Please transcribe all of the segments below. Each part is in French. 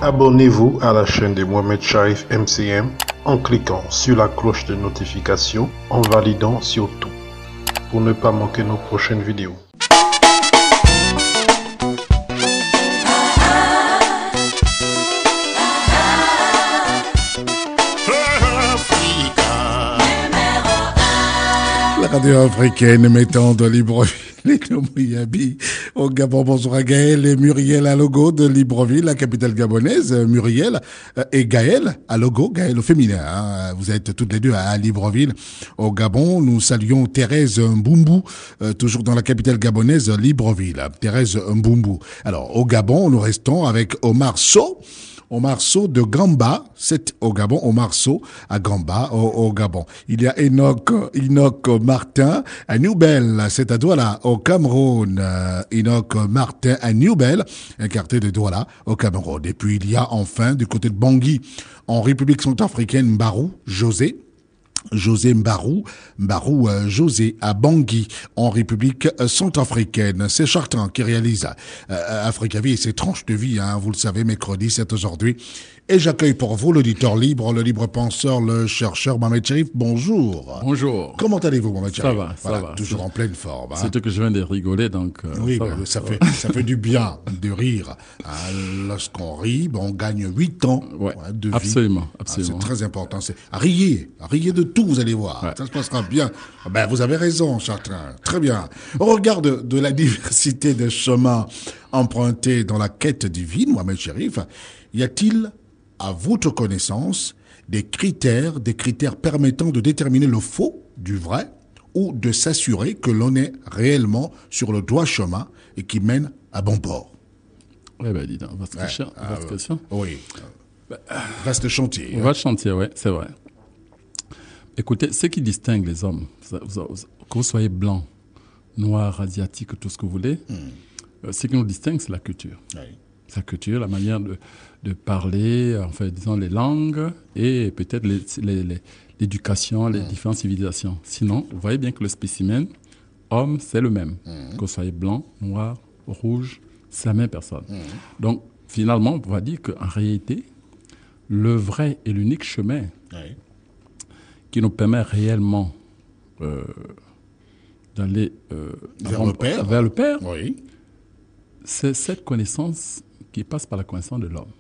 Abonnez-vous à la chaîne de Mohamed Sharif MCM en cliquant sur la cloche de notification en validant sur tout pour ne pas manquer nos prochaines vidéos. La radio africaine mettant de Libreville et de Mouyabi au Gabon. Bonjour à Gaël et Muriel à Logo de Libreville, la capitale gabonaise. Muriel et Gaël à Logo, Gaël au féminin. Hein. Vous êtes toutes les deux à Libreville au Gabon. Nous saluons Thérèse Mboumbu, toujours dans la capitale gabonaise, Libreville. Thérèse Mboumbu. Alors au Gabon, nous restons avec Omar Sow. Omar Sow de Gamba, c'est au Gabon, Omar Sow à Gamba, au Gabon. Il y a Enoch Martin à Newbel, c'est à Douala, au Cameroun. Enoch Martin à Newbel, un quartier de Douala, au Cameroun. Et puis il y a enfin, du côté de Bangui, en République centrafricaine, Mbarou, José Mbarou José à Bangui en République centrafricaine. C'est Chartrand qui réalise Africa Vie et ses tranches de vie, hein, vous le savez, mercredi, c'est aujourd'hui. Et j'accueille pour vous l'auditeur libre, le libre penseur, le chercheur Mohamed Sharif. Bonjour. Bonjour. Comment allez-vous, Mohamed Sharif? Ça va. Toujours en pleine forme. Hein. Surtout que je viens de rigoler, donc. Oui, ça fait du bien de rire. Hein, lorsqu'on rit, on gagne 8 ans de vie. Absolument. C'est très important. C'est riez de tout, vous allez voir. Ouais. Ça se passera bien. Ben, vous avez raison, Chartrain. Très bien. Au regard de la diversité des chemins empruntés dans la quête divine, Mohamed Sharif, y a-t-il, à votre connaissance, des critères permettant de déterminer le faux du vrai ou de s'assurer que l'on est réellement sur le droit chemin et qui mène à bon port? Eh ben, dis donc, vaste question. Oui. Vaste chantier. Vaste chantier, oui, c'est vrai. Écoutez, ce qui distingue les hommes, que vous soyez blanc, noir, asiatique, tout ce que vous voulez, ce qui nous distingue, c'est la culture. Oui. Sa culture, la manière de parler, enfin, disons, les langues et peut-être l'éducation, les différentes civilisations. Sinon, vous voyez bien que le spécimen, homme, c'est le même. Que vous soyez blanc, noir, rouge, c'est la même personne. Donc, finalement, on va dire qu'en réalité, le vrai et l'unique chemin qui nous permet réellement d'aller vers le Père, c'est cette connaissance qui passe par la connaissance de l'homme.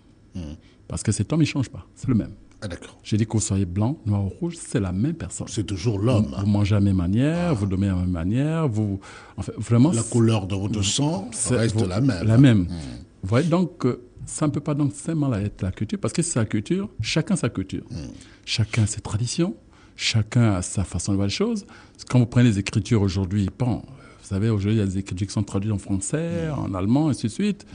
Parce que cet homme, il ne change pas. C'est le même. Ah, d'accord. J'ai dit que vous soyez blanc, noir ou rouge, c'est la même personne. C'est toujours l'homme. Vous mangez à la même manière, vous dormez à la même manière, vraiment... La couleur de votre sang reste la même. La même. Vous voyez, donc, ça ne peut pas donc seulement être la culture, parce que c'est sa culture, chacun sa culture. Chacun ses traditions, chacun a sa façon de voir les choses. Quand vous prenez les écritures aujourd'hui, vous savez, aujourd'hui, il y a des écritures qui sont traduites en français, en allemand, et ainsi de suite.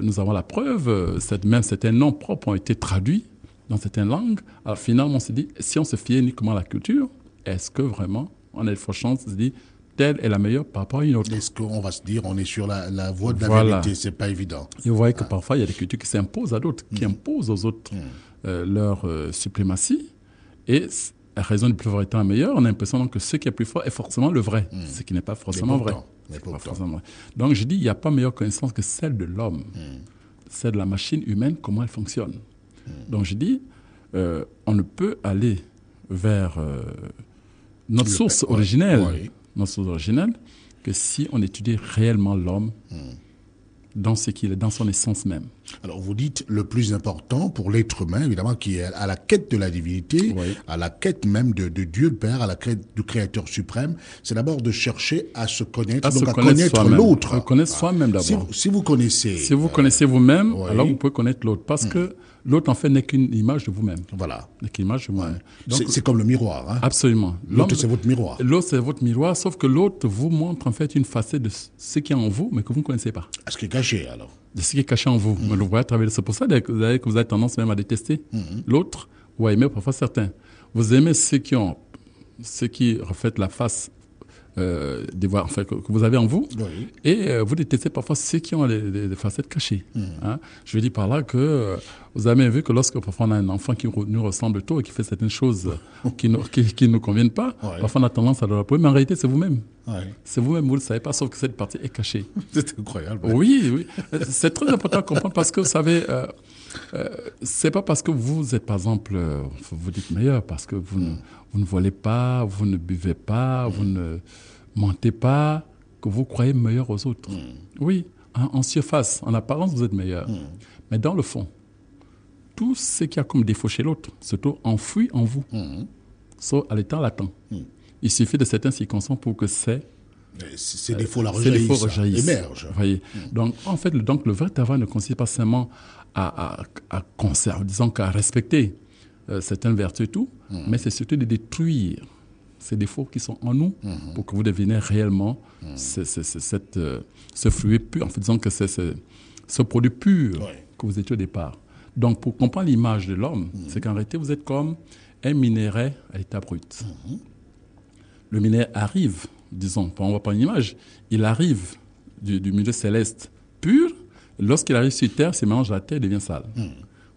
Nous avons la preuve, même certains noms propres ont été traduits dans certaines langues. Alors finalement, on se dit, si on se fiait uniquement à la culture, est-ce que vraiment on a de fortes chances de se dire, telle est la meilleure par rapport à une autre? Est-ce qu'on va se dire, on est sur la voie de la vérité? C'est pas évident. Et vous voyez que parfois, il y a des cultures qui s'imposent à d'autres, qui imposent aux autres leur suprématie. Et la raison du plus fort étant la meilleure, on a l'impression que ce qui est plus fort est forcément le vrai, ce qui n'est pas forcément vrai. Donc je dis, il n'y a pas meilleure connaissance que celle de l'homme, celle de la machine humaine, comment elle fonctionne. Donc je dis, on ne peut aller vers notre source originelle, que si on étudie réellement l'homme dans ce qu'il est, dans son essence même. Alors vous dites le plus important pour l'être humain, évidemment, qui est à la quête de la divinité, à la quête même de Dieu le Père, à la quête du Créateur suprême, c'est d'abord de chercher à se connaître, à connaître l'autre. À connaître soi-même d'abord. Si vous connaissez... Si vous connaissez vous-même, alors vous pouvez connaître l'autre. Parce que l'autre, en fait, n'est qu'une image de vous-même. Voilà. N'est qu'une image de vous-même. C'est comme le miroir. Hein. Absolument. L'autre, c'est votre miroir. L'autre, c'est votre miroir, sauf que l'autre vous montre, en fait, une facette de ce qui est en vous, mais que vous ne connaissez pas. Ce qui est caché, alors. De ce qui est caché en vous. Mais vous voyez à travers. C'est pour ça que vous avez tendance même à détester l'autre ou à aimer parfois certains. Vous aimez ceux qui reflètent la face que vous avez en vous, et vous détestez parfois ceux qui ont des facettes cachées. Hein. Je veux dire par là que vous avez bien vu que lorsque parfois on a un enfant qui nous ressemble trop et qui fait certaines choses qui ne conviennent pas, parfois on a tendance à le rappeler, mais en réalité c'est vous-même. C'est vous-même, vous ne le savez pas, sauf que cette partie est cachée. C'est incroyable. Oui. C'est très important à comprendre parce que vous savez, C'est pas parce que vous êtes, par exemple, vous dites meilleur, parce que vous ne volez pas, vous ne buvez pas, vous ne mentez pas, que vous croyez meilleur aux autres. Oui, en surface, en apparence, vous êtes meilleur. Mais dans le fond, tout ce qu'il y a comme défaut chez l'autre se trouve enfoui en vous, sauf à l'état latent. Il suffit de certaines circonstances pour que ces défauts-là rejaillissent. Émergent. Voyez. Donc, en fait, le vrai travail ne consiste pas seulement à conserver, disons qu'à respecter certaines vertus et tout, mais c'est surtout de détruire ces défauts qui sont en nous pour que vous deveniez réellement ce fruit pur, en fait, disons que c'est ce produit pur que vous étiez au départ. Donc, pour comprendre l'image de l'homme, c'est qu'en réalité, vous êtes comme un minerai à l'état brut. Le minerai arrive, disons, on va prendre une image, il arrive du milieu céleste pur. Lorsqu'il arrive sur Terre, il mélange la terre et devient sale.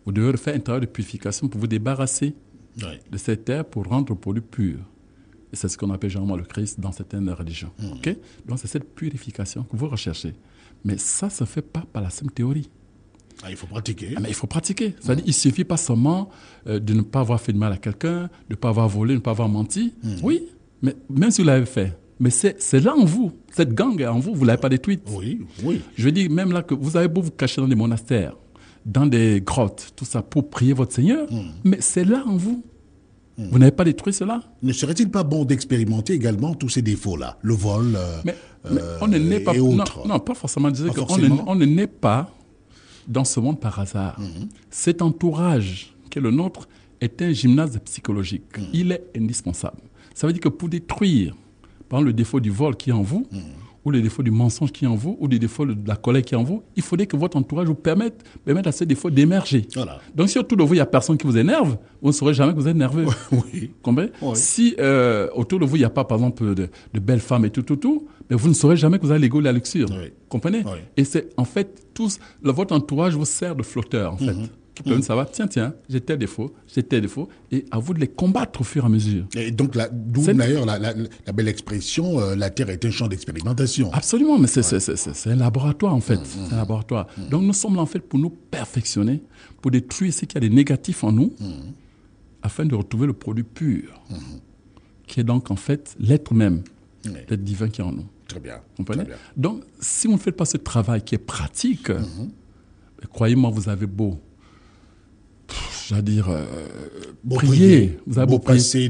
Vous devez faire un travail de purification pour vous débarrasser de cette terre pour rendre le produit pur. Et c'est ce qu'on appelle généralement le Christ dans certaines religions. Okay? Donc c'est cette purification que vous recherchez. Mais ça ne se fait pas par la simple théorie. Il faut pratiquer. Mais il faut pratiquer. C'est-à-dire, il ne suffit pas seulement de ne pas avoir fait de mal à quelqu'un, de ne pas avoir volé, de ne pas avoir menti. Oui, mais même si vous l'avez fait, mais c'est là en vous. Cette gang est en vous, vous ne l'avez pas détruite. Oui. Je veux dire, même là, que vous avez beau vous cacher dans des monastères, dans des grottes, tout ça, pour prier votre Seigneur, mais c'est là en vous. Vous n'avez pas détruit cela. Ne serait-il pas bon d'expérimenter également tous ces défauts-là, le vol mais on ne naît pas, et autres. Non, pas forcément. On ne naît pas dans ce monde par hasard. Cet entourage qui est le nôtre est un gymnase psychologique. Il est indispensable. Ça veut dire que pour détruire, par exemple, le défaut du vol qui est en vous, ou le défaut du mensonge qui est en vous, ou le défaut de la colère qui est en vous, il faudrait que votre entourage vous permette à ces défauts d'émerger. Voilà. Donc si autour de vous, il n'y a personne qui vous énerve, vous ne saurez jamais que vous êtes nerveux. Oui. Comprenez ? Oui. Si autour de vous, il n'y a pas, par exemple, de belles femmes et tout, mais vous ne saurez jamais que vous avez l'ego et la luxure. Oui. Comprenez ? Oui. Et c'est, en fait, votre entourage vous sert de flotteur, en fait. Qui peut savoir, tiens, j'ai tel défaut, et à vous de les combattre au fur et à mesure. Et donc, d'où d'ailleurs la belle expression, la Terre est un champ d'expérimentation. Absolument, mais c'est un laboratoire, en fait. C'est un laboratoire. Donc, nous sommes là, en fait, pour nous perfectionner, pour détruire ce qu'il y a de négatif en nous, afin de retrouver le produit pur, qui est donc, en fait, l'être même, l'être divin qui est en nous. Très bien. Vous comprenez ? Donc, si vous ne faites pas ce travail qui est pratique, croyez-moi, vous avez beau prier. Vous avez beau prier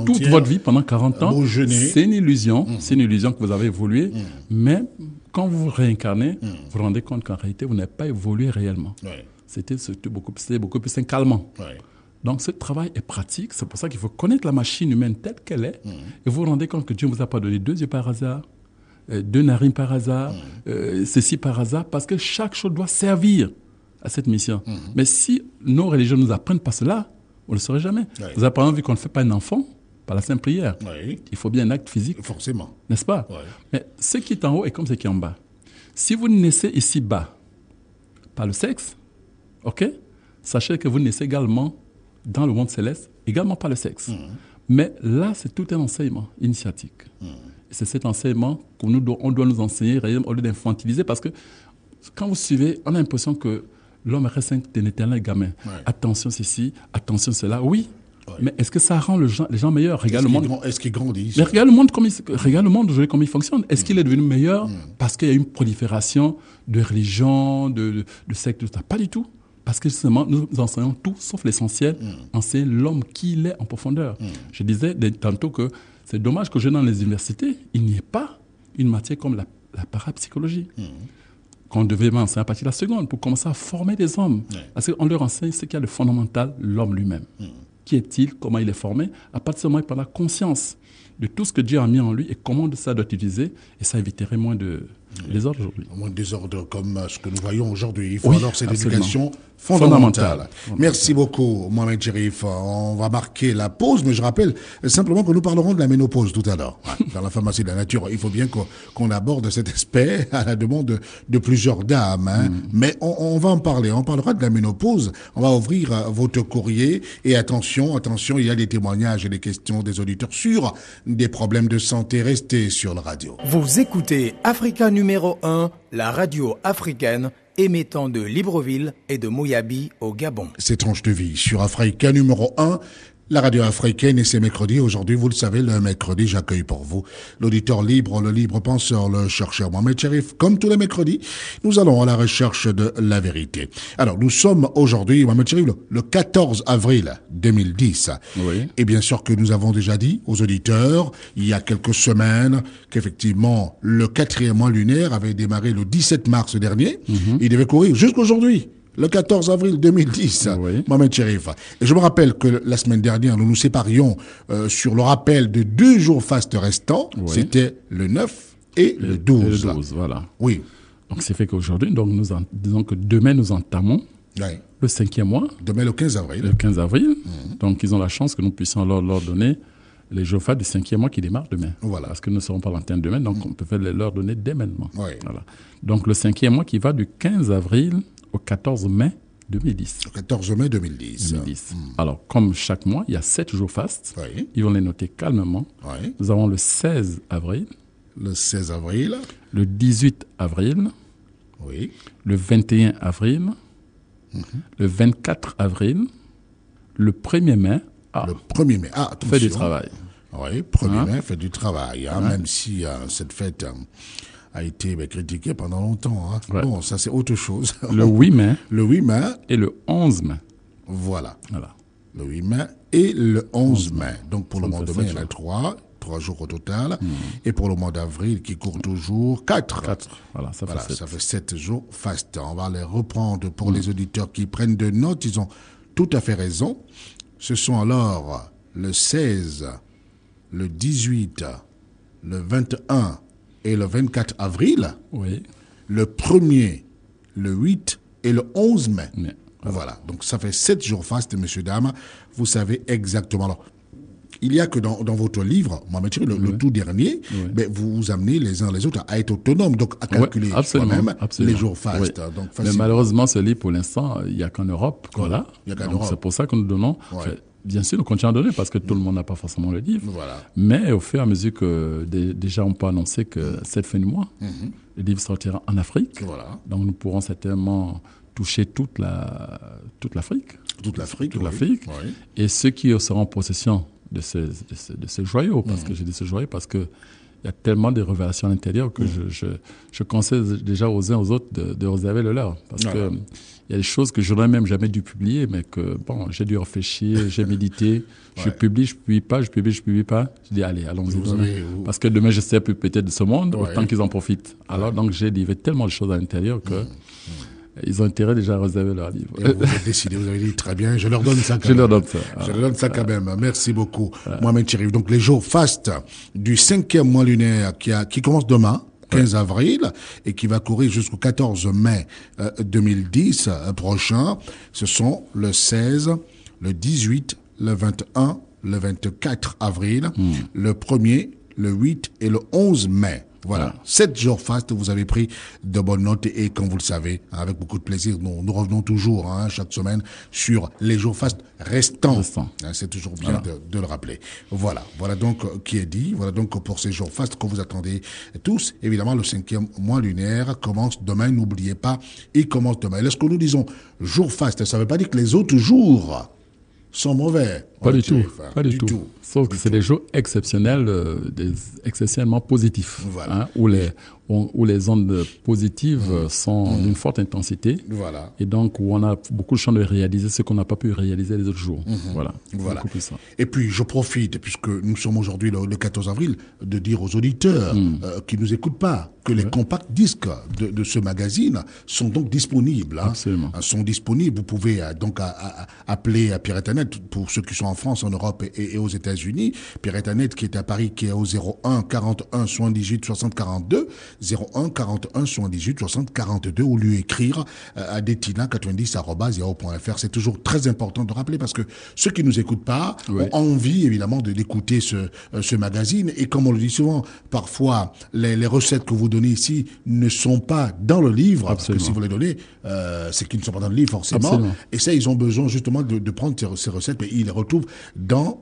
toute votre vie pendant 40 ans. C'est une illusion. C'est une illusion que vous avez évolué. Mais quand vous vous réincarnez, vous vous rendez compte qu'en réalité, vous n'avez pas évolué réellement. C'était beaucoup plus un calmant. Donc, ce travail est pratique. C'est pour ça qu'il faut connaître la machine humaine telle qu'elle est. Et vous vous rendez compte que Dieu ne vous a pas donné 2 yeux par hasard, 2 narines par hasard, ceci par hasard, parce que chaque chose doit servir à cette mission. Mais si nos religions ne nous apprennent pas cela, on ne le saurait jamais. Vous avez par exemple vu qu'on ne fait pas un enfant par la simple prière. Il faut bien un acte physique. Forcément. N'est-ce pas ? Mais ce qui est en haut est comme ce qui est en bas. Si vous naissez ici bas par le sexe, sachez que vous naissez également dans le monde céleste, également par le sexe. Mais là, c'est tout un enseignement initiatique. Et c'est cet enseignement qu'on doit nous enseigner au lieu d'infantiliser, parce que quand vous suivez, on a l'impression que l'homme reste un éternel gamin. Attention ceci, attention cela. Oui, mais est-ce que ça rend les gens meilleurs ? Regarde le monde. Est-ce qu'il grandit ? Mais regarde le monde aujourd'hui comment il fonctionne. Est-ce qu'il est devenu meilleur parce qu'il y a une prolifération de religions, de sectes, tout ça ? Pas du tout. Parce que justement, nous enseignons tout sauf l'essentiel. Enseignons l'homme qui il est en profondeur. Je disais tantôt que c'est dommage que dans les universités, il n'y ait pas une matière comme la parapsychologie. Qu'on devait enseigner à partir de la seconde pour commencer à former des hommes. Parce qu'on leur enseigne ce qu'il y a de fondamental, l'homme lui-même. Qui est-il ? Comment il est formé ? À partir de ce moment, il prend la conscience de tout ce que Dieu a mis en lui et comment ça doit utiliser. Et ça éviterait moins de désordre aujourd'hui. Moins de désordre comme ce que nous voyons aujourd'hui. Il faut alors cette éducation fondamentale. Merci beaucoup, Mohamed Cherif. On va marquer la pause, mais je rappelle simplement que nous parlerons de la ménopause tout à l'heure. Dans la pharmacie de la nature, il faut bien qu'on aborde cet aspect à la demande de plusieurs dames. Mais on va en parler. On parlera de la ménopause. On va ouvrir votre courrier. Et attention, il y a des témoignages et des questions des auditeurs sur des problèmes de santé. Restez sur la radio. Vous écoutez Africa numéro 1, la radio africaine, émettant de Libreville et de Mouyabi au Gabon. C'est Tranche de vie sur Africain numéro 1. La radio africaine et c'est mercredi. Aujourd'hui, vous le savez, le mercredi, j'accueille pour vous l'auditeur libre, le libre penseur, le chercheur Mohamed Cherif. Comme tous les mercredis, nous allons à la recherche de la vérité. Alors, nous sommes aujourd'hui, Mohamed Cherif, le 14 avril 2010. Oui. Et bien sûr que nous avons déjà dit aux auditeurs, il y a quelques semaines, qu'effectivement, le 4e mois lunaire avait démarré le 17 mars dernier. Il devait courir jusqu'aujourd'hui. Le 14 avril 2010, Oui. Mohamed Cherif. Et je me rappelle que la semaine dernière, nous nous séparions sur le rappel de 2 jours fastes restants. Oui. C'était le 9 et le 12. Le 12, voilà. Oui. Donc, c'est fait qu'aujourd'hui, donc, disons que demain, nous entamons Oui. le 5e mois, Demain, le 15 avril. le 15 avril. Donc, ils ont la chance que nous puissions leur donner les jours fastes du 5e mois qui démarrent demain. Voilà. Parce que nous ne serons pas à l'antenne demain, donc on peut leur donner dès maintenant. Oui. Voilà. Donc, le 5e mois qui va du 15 avril au 14 mai 2010. Le 14 mai 2010. 2010. Alors, comme chaque mois, il y a 7 jours fastes. Oui. Ils vont les noter calmement. Oui. Nous avons le 16 avril, Le 16 avril. le 18 avril, Oui. le 21 avril, le 24 avril, le 1er mai. Le 1er mai. Ah, attention. Fait du travail. Oui, 1er Hein? mai, fête du travail. Hein, même si cette fête a été critiquée pendant longtemps. Hein. Ouais. Bon, ça c'est autre chose. Le 8 mai Le 8 mai, et le 11 mai. voilà. Voilà. Le 8 mai et le 11 mai. Donc pour le Ça mois me de fait mai, il y 7 en a 3 jours au total. Et pour le mois d'avril, qui court toujours, 4. 4. Voilà, ça Voilà, fait 7. ça fait 7 jours fastes. On va les reprendre pour les auditeurs qui prennent de notes. Ils ont tout à fait raison. Ce sont alors le 16, le 18, le 21 et le 24 avril, Oui. le 1er, le 8 et le 11 mai. Mais, Voilà, donc ça fait 7 jours fastes, messieurs, dames. Vous savez exactement. Alors, il y a que dans votre livre, Mohamed Cherif, le tout dernier, ben, vous vous amenez les uns les autres à être autonomes, donc à calculer absolument, soi-même absolument. les jours fastes. Oui. Donc, Mais facile. malheureusement, ce livre, pour l'instant, il n'y a qu'en Europe. Voilà. Il y a qu'en Donc, Europe. c'est pour ça que nous donnons. Enfin, bien sûr, nous continuons à donner parce que tout le monde n'a pas forcément le livre. Voilà. Mais au fur et à mesure que déjà on peut annoncer que cette fin du mois, le livre sortira en Afrique. Voilà. Donc nous pourrons certainement toucher toute l'Afrique. Toute l'Afrique. Toute oui. l'Afrique. Oui. Et ceux qui seront en possession de ces joyaux, parce que j'ai dit ce joyau, parce que il y a tellement de révélations à l'intérieur que je conseille déjà aux uns aux autres de réserver le leur. Parce que il y a des choses que je n'aurais même jamais dû publier, mais que, bon, j'ai dû réfléchir, j'ai médité, je publie pas, je publie pas. Je dis, allez, allons-y. Parce que demain, je sais plus peut-être de ce monde, autant qu'ils en profitent. Alors, donc, j'ai livré tellement de choses à l'intérieur que ils ont intérêt déjà à réserver leur livre. Et vous avez décidé, vous avez dit très bien, je leur donne ça quand Je même. leur donne ça. Je leur donne ça quand même. Merci beaucoup, Mohamed Cherif. Donc les jours fastes du 5e mois lunaire qui commence demain, 15 avril, et qui va courir jusqu'au 14 mai 2010 prochain, ce sont le 16, le 18, le 21, le 24 avril, le 1er, le 8 et le 11 mai. Voilà, 7 jours fastes, vous avez pris de bonnes notes et comme vous le savez, avec beaucoup de plaisir, nous revenons toujours chaque semaine sur les jours fastes restants. C'est toujours bien de le rappeler. Voilà donc qui est dit, voilà donc pour ces jours fastes que vous attendez tous. Évidemment, le 5e mois lunaire commence demain, n'oubliez pas, il commence demain. Lorsque nous disons jour faste, ça ne veut pas dire que les autres jours sont mauvais. Pas du tout. Pas du tout. Sauf que c'est des jours exceptionnels, exceptionnellement positifs. Voilà. Où les ondes positives sont d'une forte intensité. Voilà. Et donc, où on a beaucoup de chance de réaliser ce qu'on n'a pas pu réaliser les autres jours. Voilà. Voilà. Beaucoup plus ça. Et puis, je profite, puisque nous sommes aujourd'hui le 14 avril, de dire aux auditeurs qui nous écoutent pas que les compacts disques de ce magazine sont donc disponibles. Absolument. Sont disponibles. Vous pouvez donc appeler à Pirate-Net pour ceux qui sont en France, en Europe et aux États-Unis. Pirate-Net qui est à Paris, qui est au 01 41 78 60 42, 01 41 78 60 42, ou lui écrire à detina90@yahoo.fr. C'est toujours très important de rappeler parce que ceux qui nous écoutent pas ont envie évidemment d'écouter ce magazine, et comme on le dit souvent, parfois les recettes que vous donnez ici ne sont pas dans le livre. Absolument. Parce que si vous les donnez, c'est qu'ils ne sont pas dans le livre forcément. Absolument. Et ça, ils ont besoin justement de prendre ces recettes, mais ils les retrouvent retrouve dans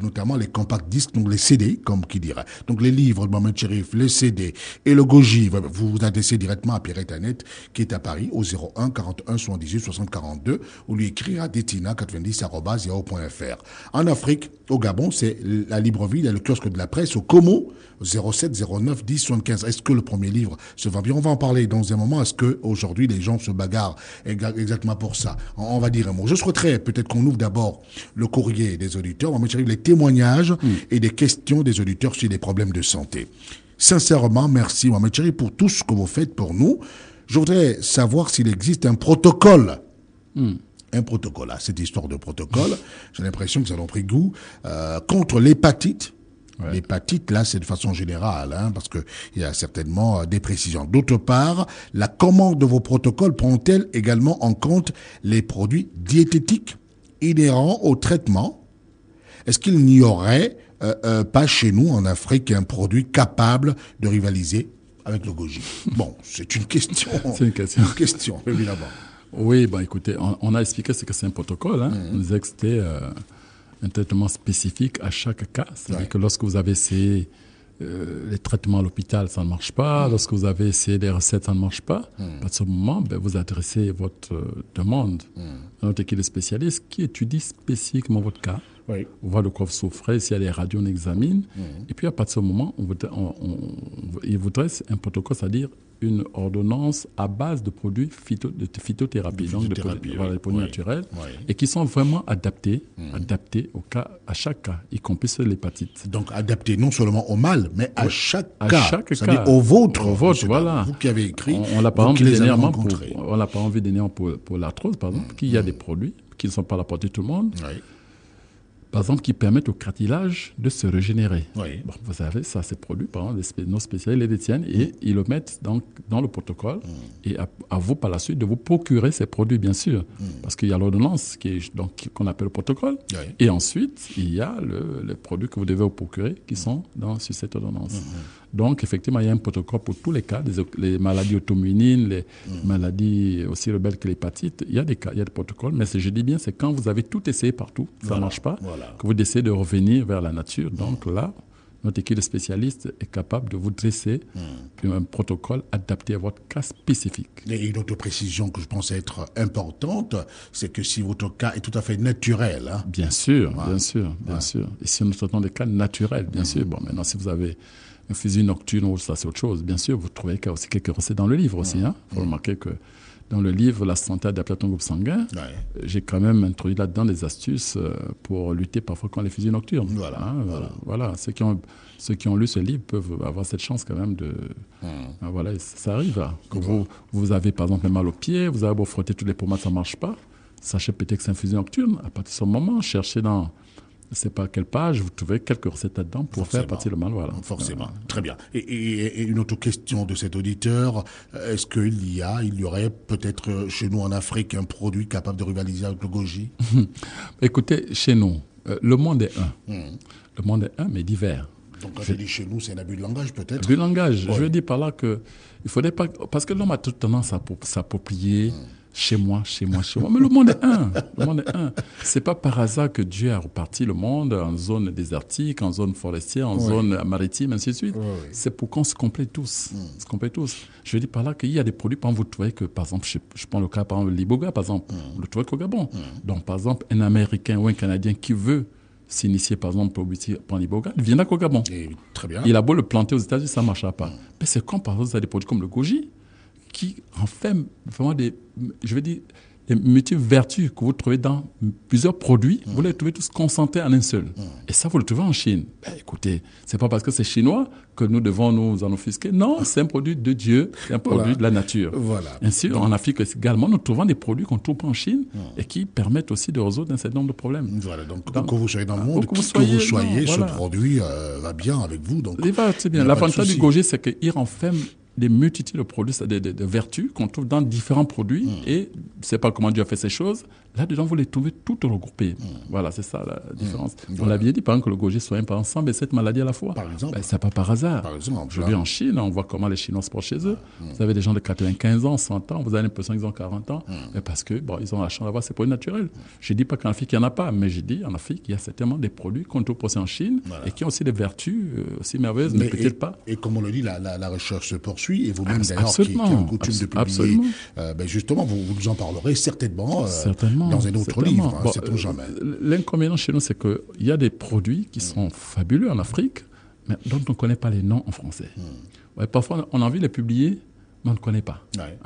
notamment les compact disques, donc les CD, comme qui dirait. Donc les livres de Mohamed Cherif, les CD et le goji, vous vous adressez directement à Pierrette Annette, qui est à Paris, au 01 41 78 60 42, ou lui écrire à detina90@yahoo.fr. En Afrique, au Gabon, c'est la Libreville et le kiosque de la presse au Como, 07 09 10 75. Est-ce que le premier livre se vend bien? On va en parler dans un moment. Est-ce que aujourd'hui les gens se bagarrent exactement pour ça? On va dire un mot. Je souhaiterais peut-être qu'on ouvre d'abord le courrier des auditeurs. On va mettre les témoignages et des questions des auditeurs sur des problèmes de santé. Sincèrement, merci Mohamed Chéri pour tout ce que vous faites pour nous. Je voudrais savoir s'il existe un protocole. Un protocole, cette histoire de protocole, j'ai l'impression que ça en a pris goût, contre l'hépatite. Ouais. L'hépatite, là, c'est de façon générale, parce que il y a certainement des précisions. D'autre part, la commande de vos protocoles prend-elle également en compte les produits diététiques inhérents au traitement? Est-ce qu'il n'y aurait pas chez nous, en Afrique, un produit capable de rivaliser avec le goji? Bon, c'est une question. C'est une question. Une question, évidemment. Oui, écoutez, on a expliqué ce que c'est un protocole. On disait que c'était un traitement spécifique à chaque cas. C'est-à-dire que lorsque vous avez essayé les traitements à l'hôpital, ça ne marche pas. Lorsque vous avez essayé les recettes, ça ne marche pas. À ce moment, vous adressez votre demande à notre équipe de spécialistes qui étudie spécifiquement votre cas. Oui. On voit de quoi vous souffrez, s'il y a des radios, on examine. Et puis à partir de ce moment, il vous dresse un protocole, c'est-à-dire une ordonnance à base de produits de phytothérapie, donc des produits naturels, et qui sont vraiment adaptés au cas, à chaque cas, y compris sur l'hépatite. Donc adaptés non seulement au mal, mais à chaque cas, c'est-à-dire au vôtre. Voilà. Vous qui avez écrit, on l'a pas envie dernièrement pour l'arthrose, par exemple, qu'il y a des produits qui ne sont pas à la portée de tout le monde. Oui. Par exemple, qui permettent au cartilage de se régénérer. Oui. Bon, vous savez, ça c'est produit par exemple, nos spécialistes les détiennent et ils le mettent dans le protocole et à vous par la suite de vous procurer ces produits, bien sûr. Parce qu'il y a l'ordonnance qu'on appelle le protocole et ensuite il y a les produits que vous devez vous procurer qui sont sur cette ordonnance. Donc, effectivement, il y a un protocole pour tous les cas, les maladies auto-immunes, les maladies aussi rebelles que l'hépatite. Il y a des cas, il y a des protocoles, mais je dis bien, c'est quand vous avez tout essayé partout, ça ne marche pas, que vous décidez de revenir vers la nature. Donc là, notre équipe de spécialistes est capable de vous dresser un protocole adapté à votre cas spécifique. Et une autre précision que je pense être importante, c'est que si votre cas est tout à fait naturel. Bien sûr. Et si nous traitons des cas naturels, bien sûr. Bon, maintenant, si vous avez un fusil nocturne, ça c'est autre chose. Bien sûr, vous trouvez aussi quelques recettes dans le livre aussi. Il faut remarquer que dans le livre « La santé adaptée à ton groupe sanguin », j'ai quand même introduit là-dedans des astuces pour lutter parfois contre les fusils nocturnes. Voilà. Ceux qui ont lu ce livre peuvent avoir cette chance quand même de... Voilà, ça arrive. Que vous avez par exemple mal au pied, vous avez beau frotter toutes les pommades, ça ne marche pas. Sachez peut-être que c'est un fusil nocturne. À partir de ce moment, cherchez dans... Je ne sais pas à quelle page, vous trouvez quelques recettes là-dedans pour faire partir le mal. Voilà. Forcément. Très bien. Et une autre question de cet auditeur, est-ce qu'il y aurait peut-être chez nous en Afrique un produit capable de rivaliser avec le goji? Écoutez, chez nous, le monde est un. Le monde est un, mais divers. Donc quand je dis chez nous, c'est un abus de langage peut-être? Abus de langage. Je veux dire par là que il faudrait pas... Parce que l'homme a toute tendance à s'approprier... Chez moi. Mais le monde est un. C'est pas par hasard que Dieu a reparti le monde en zone désertique, en zone forestière, en zone maritime, ainsi de suite. C'est pour qu'on se complète tous. Je veux dire par là qu'il y a des produits, par exemple, vous trouvez que, par exemple, je prends le cas, par exemple, l'Iboga, par exemple, vous le trouvez qu'au Gabon. Donc, par exemple, un Américain ou un Canadien qui veut s'initier, par exemple, pour prendre l'Iboga, il vient qu'au Gabon. Très bien. Il a beau le planter aux États-Unis, ça ne marchera pas. Mais c'est quand, par exemple, vous avez des produits comme le goji, qui en fait vraiment des multiples vertus que vous trouvez dans plusieurs produits, vous les trouvez tous concentrés en un seul. Et ça, vous le trouvez en Chine. Écoutez, c'est pas parce que c'est chinois que nous devons nous en offusquer. Non, c'est un produit de Dieu, c'est un produit de la nature. Ainsi, en Afrique également, nous trouvons des produits qu'on trouve pas en Chine et qui permettent aussi de résoudre un certain nombre de problèmes. Voilà, donc que vous soyez dans le monde, que vous soyez, ce produit va bien avec vous. Donc, c'est bien. L'avantage du goji, c'est qu'il renferme des multitudes de produits, de vertus qu'on trouve dans différents produits et je ne sais pas comment Dieu a fait ces choses, Là-dedans, vous les trouvez toutes regroupées. Voilà, c'est ça la différence. On l'a bien dit, par exemple, que le goji soigne par exemple 127 maladies à la fois. Par exemple. C'est pas par hasard. Par exemple. Aujourd'hui, en Chine, on voit comment les Chinois se portent chez eux. Vous avez des gens de 95 ans, 100 ans, vous avez l'impression qu'ils ont 40 ans. Mais parce que, ils ont la chance d'avoir ces produits naturels. Je dis pas qu'en Afrique, il n'y en a pas, mais je dis en Afrique, il y a certainement des produits qu'on trouve aussi en Chine et qui ont aussi des vertus aussi merveilleuses, mais peut-être pas. Et comme on le dit, la recherche se poursuit et vous-même, d'ailleurs, qui avez coutume de publier, justement, vous nous en parlerez certainement dans un autre livre, sait-on jamais. L'inconvénient chez nous, c'est qu'il y a des produits qui sont fabuleux en Afrique, mais dont on ne connaît pas les noms en français. Parfois, on a envie de les publier, mais on ne connaît pas.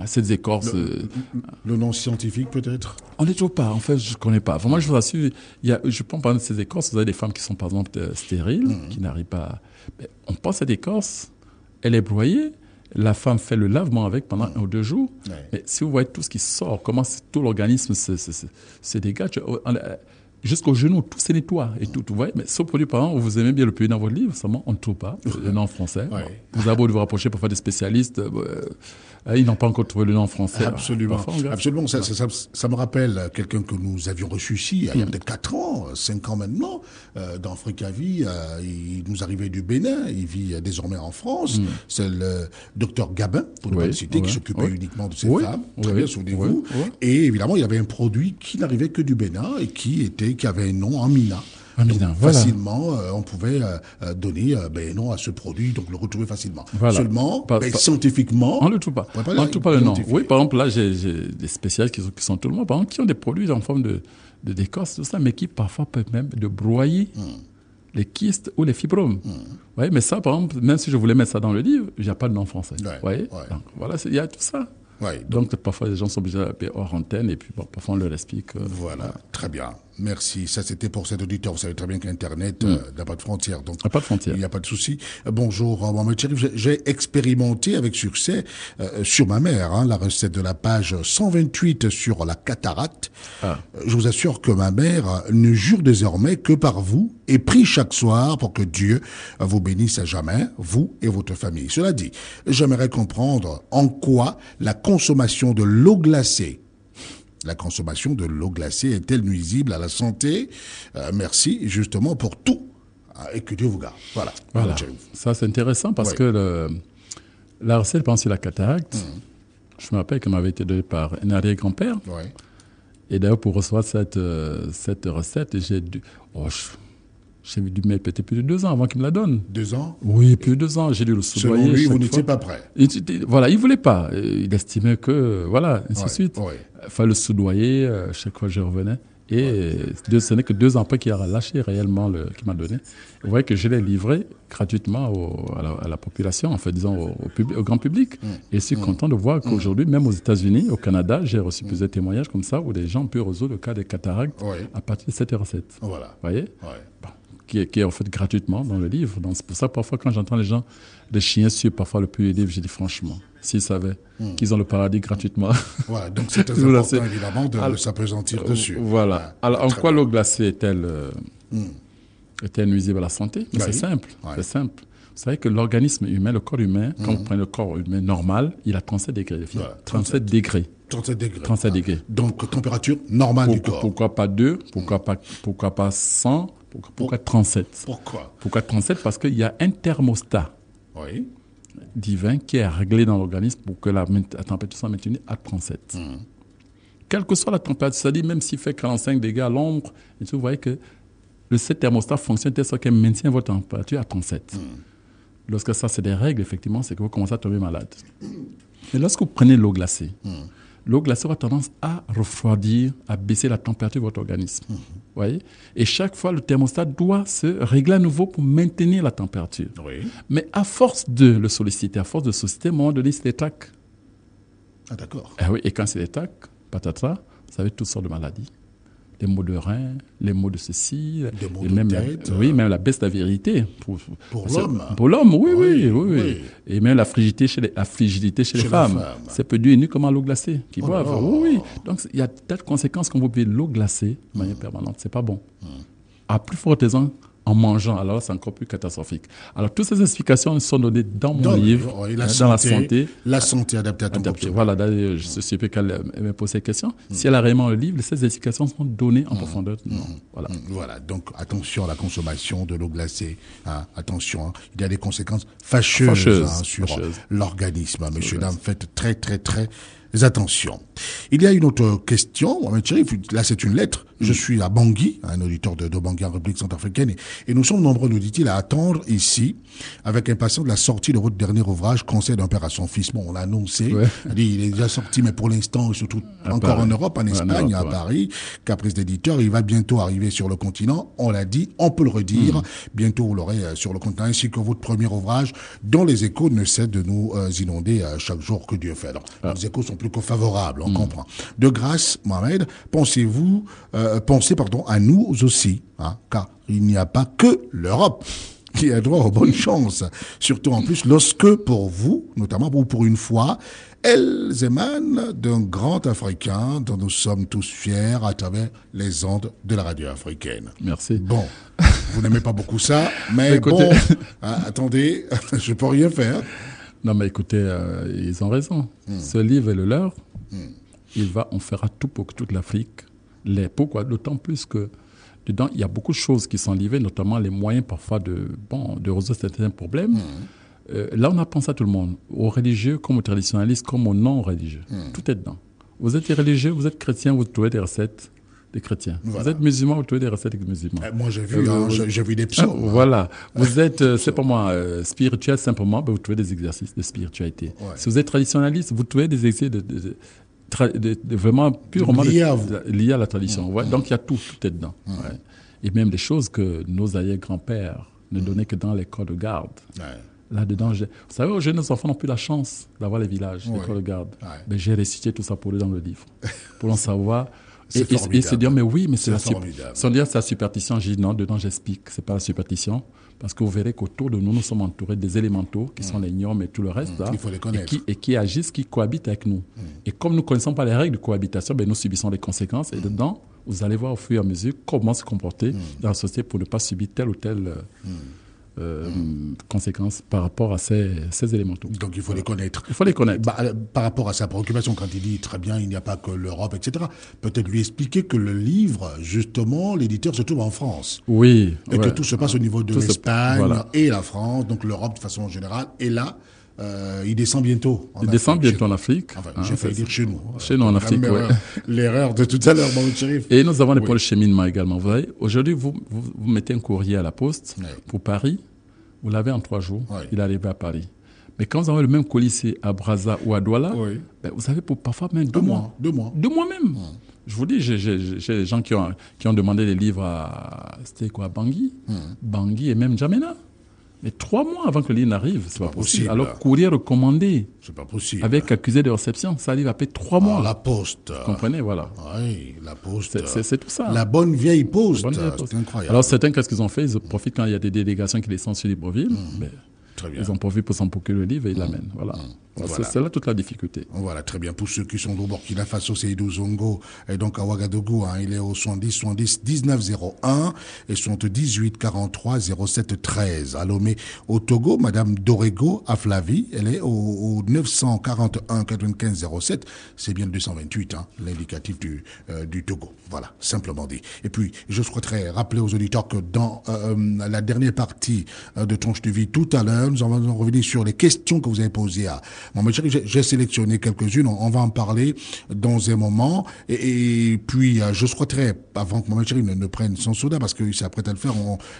Ces écorces... Le nom scientifique, peut-être? On ne les trouve pas. En fait, je ne connais pas. Moi, je vous assure, je prends par exemple ces écorces, vous avez des femmes qui sont, par exemple, stériles, qui n'arrivent pas... Mais on pense à cette écorce, elle est broyée, la femme fait le lavement avec pendant 1 ou 2 jours. Mais si vous voyez tout ce qui sort, comment tout l'organisme se dégage, jusqu'au genou, tout se nettoie et tout, vous voyez. Mais ce produit, par exemple, vous aimez bien le publier dans votre livre, seulement on ne trouve pas le nom en français. Vous avez beau vous rapprocher pour faire des spécialistes, ils n'ont pas encore trouvé le nom en français. Absolument. Absolument. Ça me rappelle quelqu'un que nous avions reçu ici, il y a peut-être 4 ans, 5 ans maintenant, dans Fricavi. Il nous arrivait du Bénin, il vit désormais en France. C'est le docteur Gabin, pour ne pas le citer, qui s'occupait uniquement de ces femmes. Très bien, souvenez-vous. Et évidemment, il y avait un produit qui n'arrivait que du Bénin et qui avait un nom en Mina. Donc, facilement, on pouvait donner nom à ce produit, donc le retrouver facilement. Seulement, scientifiquement, on ne le trouve pas. On ne trouve pas le nom. Oui, par exemple, là, j'ai des spécialistes qui sont tout le monde, par exemple, qui ont des produits en forme de d'écorce, tout ça, mais qui parfois peuvent même de broyer les kystes ou les fibromes. Ouais, mais ça, par exemple, même si je voulais mettre ça dans le livre, il n'y a pas de nom français. Donc, voilà, il y a tout ça. Donc parfois les gens sont obligés d'appeler hors antenne et puis parfois on leur explique. Voilà, très bien. Merci. Ça c'était pour cet auditeur. Vous savez très bien qu'Internet n'a pas de frontières. Donc pas de frontières. Il n'y a pas de souci. Bonjour Mohamed Cherif. J'ai expérimenté avec succès sur ma mère la recette de la page 128 sur la cataracte. Je vous assure que ma mère ne jure désormais que par vous et prie chaque soir pour que Dieu vous bénisse à jamais, vous et votre famille. Cela dit, j'aimerais comprendre en quoi la consommation de l'eau glacée est-elle nuisible à la santé? Merci justement pour tout. Et que Dieu vous garde. Voilà. Ça, c'est intéressant parce que la recette, par exemple, sur la cataracte, je me rappelle qu'elle m'avait été donnée par un arrière-grand-père. Et d'ailleurs, pour recevoir cette recette, j'ai dû mettre peut-être plus de 2 ans avant qu'il me la donne. 2 ans? Oui, plus de 2 ans. J'ai dû le soudoyer. Selon lui, vous n'étiez pas prêt. Voilà, il voulait pas. Il estimait que, ainsi de suite. Il fallait le soudoyer chaque fois que je revenais. Et ce n'est que 2 ans après qu'il a lâché réellement qu'il m'a donné. Vous voyez que je l'ai livré gratuitement à la population, en fait, disons au grand public. Et je suis content de voir qu'aujourd'hui, même aux États-Unis, au Canada, j'ai reçu plusieurs témoignages comme ça où des gens peuvent résoudre le cas des cataractes à partir de cette recette. Voilà. Vous voyez qui est en fait gratuitement dans le livre. Donc c'est pour ça parfois quand j'entends les chiens suivent parfois le plus livre, je dis franchement, s'ils savaient qu'ils ont le paradis gratuitement. Voilà, donc c'est très important évidemment de s'appesantir dessus. Voilà. Alors en quoi l'eau glacée est-elle nuisible à la santé? C'est simple. C'est simple. Vous savez que l'organisme humain, le corps humain, quand vous prenez le corps humain normal, il a 37 degrés. 37 degrés. 37 degrés. Donc température normale du corps. Pourquoi pas 2? Pourquoi pas 100? Pourquoi 37? Pourquoi 37? Parce qu'il y a un thermostat divin qui est réglé dans l'organisme pour que la température soit maintenue à 37. Quelle que soit la température, c'est-à-dire même s'il fait 45 degrés à l'ombre, vous voyez que ce thermostat fonctionne de telle sorte qu'elle maintient votre température à 37. Lorsque ça, c'est des règles, effectivement, c'est que vous commencez à tomber malade. Et lorsque vous prenez l'eau glacée, l'eau glacée aura tendance à refroidir, à baisser la température de votre organisme. Voyez? Et chaque fois, le thermostat doit se régler à nouveau pour maintenir la température. Mais à force de le solliciter, à force de solliciter, à un moment donné, c'est l'étac. Ah, d'accord. Et quand c'est l'étac, patatras, vous avez toutes sortes de maladies. Les maux de rein, les maux de ceci, des maux de tête, même la baisse de la virilité. Pour l'homme. Pour l'homme, oui. Et même la frigidité chez les femmes. C'est peu dû comme à l'eau glacée qui boivent. Oui. Donc il y a telle conséquence quand vous buvez l'eau glacée de manière permanente, c'est pas bon. À plus forte raison en mangeant. Alors là, c'est encore plus catastrophique. Alors, toutes ces explications sont données dans mon livre, oui, dans la santé. La santé adaptée à ton corps. Voilà, d'ailleurs, je suis sûr qu'elle me pose ces questions. Si elle a réellement le livre, ces explications sont données en profondeur. Voilà. Voilà, donc attention à la consommation de l'eau glacée. Hein. Attention, hein. Il y a des conséquences fâcheuses. Sur l'organisme. Messieurs, dames, faites très, très, très attention. Il y a une autre question, Mohamed Cherif, là c'est une lettre. Je suis à Bangui, un auditeur de Bangui en République centrafricaine, et nous sommes nombreux, nous dit-il, à attendre ici, avec impatience, la sortie de votre dernier ouvrage, Conseil d'un père à son fils. Bon, on l'a annoncé, il est déjà sorti, mais pour l'instant, surtout encore en Europe, en Espagne, à Paris, caprice d'éditeur, il va bientôt arriver sur le continent, on l'a dit, on peut le redire, bientôt vous l'aurez sur le continent, ainsi que votre premier ouvrage, dont les échos ne cessent de nous inonder chaque jour que Dieu fait. Alors, les échos sont plus que favorables, on comprend. De grâce, Mohamed, pensez à nous aussi, hein, car il n'y a pas que l'Europe qui a droit aux bonnes chances. Surtout en plus lorsque pour vous, notamment pour une fois, elles émanent d'un grand Africain dont nous sommes tous fiers à travers les ondes de la radio africaine. Merci. Bon, vous n'aimez pas beaucoup ça, mais écoutez, bon, hein, attendez, je peux rien faire. Non, mais écoutez, ils ont raison. Ce livre est le leur. On fera tout pour que toute l'Afrique l'ait. Pourquoi? D'autant plus que dedans, il y a beaucoup de choses qui sont livrées, notamment les moyens parfois de résoudre certains problèmes. Là, on a pensé à tout le monde, aux religieux comme aux traditionnalistes, comme aux non-religieux. Tout est dedans. Vous êtes religieux, vous êtes chrétien, vous trouvez des recettes des chrétiens. Voilà. Vous êtes musulman, vous trouvez des recettes des musulmans. Moi, j'ai vu des psaumes. Voilà. Vous êtes, c'est pas moi, spirituel simplement, vous trouvez des exercices de spiritualité. Ouais. Si vous êtes traditionnaliste, vous trouvez des exercices de vraiment purement liés à la tradition. Ouais. Donc, il y a tout est dedans. Ouais. Et même des choses que nos arrière-grands-pères ne donnaient que dans les corps de garde. Là-dedans, vous savez, aux jeunes enfants n'ont plus la chance d'avoir les villages, les corps de garde. Mais j'ai récité tout ça pour eux dans le livre, pour en savoir. Et se dire, mais oui, mais c'est la superstition. J'ai dit non, dedans j'explique, c'est pas la superstition. Parce que vous verrez qu'autour de nous, nous sommes entourés des élémentaux, qui sont les gnomes et tout le reste, là, il faut les connaître. Et qui agissent, qui cohabitent avec nous. Et comme nous ne connaissons pas les règles de cohabitation, nous subissons les conséquences. Et dedans, vous allez voir au fur et à mesure comment se comporter dans la société pour ne pas subir telle ou telle conséquences par rapport à ces élémentaux. Donc il faut les connaître. Il faut les connaître. Par rapport à sa préoccupation, quand il dit très bien, il n'y a pas que l'Europe, etc., peut-être lui expliquer que le livre, justement, l'éditeur se trouve en France. Oui. Et que tout se passe au niveau de l'Espagne et la France, donc l'Europe de façon générale. Et là, il descend bientôt. Il descend bientôt en Afrique. Enfin, j'ai failli dire chez nous. Chez nous en Afrique, oui. L'erreur de tout à l'heure, Mohamed Cherif. Et nous avons des pôles cheminement également. Vous voyez, aujourd'hui, vous mettez un courrier à la poste pour Paris. Vous l'avez en 3 jours. Il arrive à Paris. Mais quand vous avez le même colis à Brazza ou à Douala, vous avez pour parfois même 2 mois. 2 mois. 2 mois même. Je vous dis, j'ai des gens qui ont demandé des livres à Bangui. Bangui et même N'Djamena. Mais 3 mois avant que le livre n'arrive, c'est pas possible. Alors, courrier recommandé. C'est pas possible. Avec accusé de réception, ça arrive après 3 mois. La poste. Vous comprenez, voilà. Oui, la poste. C'est tout ça. La bonne vieille poste. C'est incroyable. Alors, certains, qu'est-ce qu'ils ont fait? Ils profitent quand il y a des délégations qui descendent sur Libreville. Très bien. Ils en profitent pour s'en procurer le livre et ils l'amènent. Voilà. C'est là toute la difficulté. Voilà, très bien. Pour ceux qui sont au Burkina Faso, c'est Idou Zongo. Et donc, à Ouagadougou, il est au 70 19 01 et 78 43 07 13. À Lomé, au Togo, Madame Dorego Aflavi, elle est au 941 95 07. C'est bien le 228, l'indicatif du Togo. Voilà, simplement dit. Et puis, je souhaiterais rappeler aux auditeurs que dans la dernière partie de Tranche de vie, tout à l'heure, nous allons revenir sur les questions que vous avez posées à Mohamed Cherif. J'ai sélectionné quelques-unes, on va en parler dans un moment. Et puis, je souhaiterais, avant que Mohamed Cherif ne prenne son soda, parce qu'il s'apprête à le faire,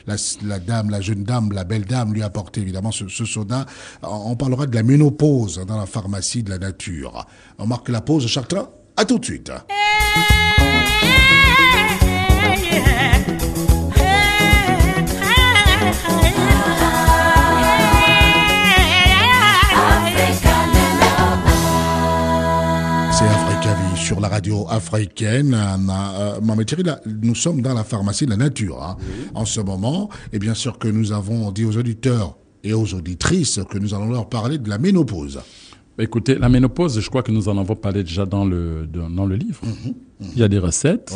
la jeune dame, la belle dame lui a apporté évidemment ce soda. On parlera de la ménopause dans la pharmacie de la nature. On marque la pause, Chartrain. À tout de suite. C'est Africa Vie sur la radio africaine. Mohamed Cherif, nous sommes dans la pharmacie de la nature en ce moment. Et bien sûr que nous avons dit aux auditeurs et aux auditrices que nous allons leur parler de la ménopause. Écoutez, la ménopause, je crois que nous en avons parlé déjà dans le livre. Il y a des recettes